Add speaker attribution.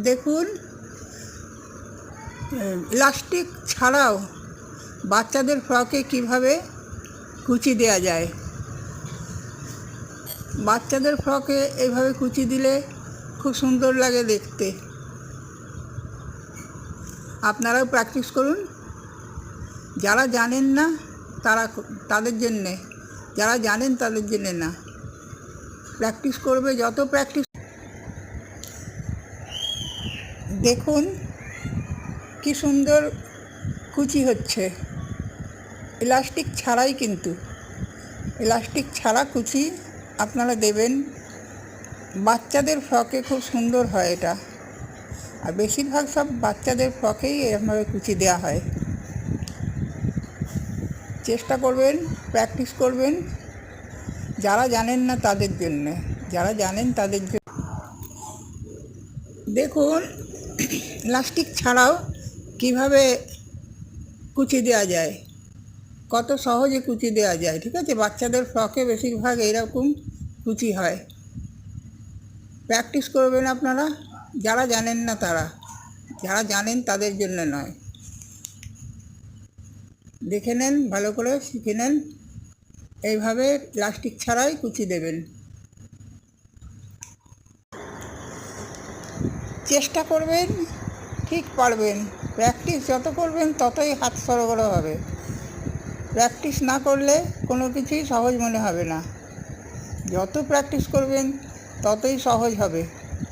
Speaker 1: দেখুন, ইলাস্টিক ছাড়াও বাচ্চাদের ফ্রকে কিভাবে কুচি দেওয়া যায়। বাচ্চাদের ফ্রকে এইভাবে কুচি দিলে খুব সুন্দর লাগে দেখতে। আপনারাও প্র্যাকটিস করুন। যারা জানেন না তাদের জন্যে, যারা জানেন তাদের জন্যে না। প্র্যাকটিস করবে, যত প্র্যাকটিস। দেখুন কি সুন্দর কুচি হচ্ছে, ইলাস্টিক ছাড়াই। কিন্তু ইলাস্টিক ছাড়া কুচি আপনারা দেবেন। বাচ্চাদের ফ্রকে খুব সুন্দর হয় এটা, আর বেশিরভাগ সব বাচ্চাদের ফ্রকেই এরকমভাবে কুচি দেওয়া হয়। চেষ্টা করবেন, প্র্যাকটিস করবেন। যারা জানেন না তাদের জন্যে, যারা জানেন তাদের জন্য। দেখুন ইলাস্টিক ছাড়াও কিভাবে কুচি দেওয়া যায়, কত সহজে কুচি দেওয়া যায়। ঠিক আছে, বাচ্চাদের ফ্রকে বেশিরভাগ এইরকম কুচি হয়। প্র্যাকটিস করবেন আপনারা। যারা জানেন না তারা, যারা জানেন তাদের জন্য নয়। দেখে নেন, ভালো করে শিখে নেন। এইভাবে প্লাস্টিক ছাড়াই কুচি দেবেন। চেষ্টা করবেন, ঠিক পারবেন। প্র্যাকটিস যত করবেন ততই হাত সরগড় হবে। প্র্যাকটিস না করলে কোনো কিছুই সহজ মনে হবে না। যত প্র্যাকটিস করবেন ততই সহজ হবে।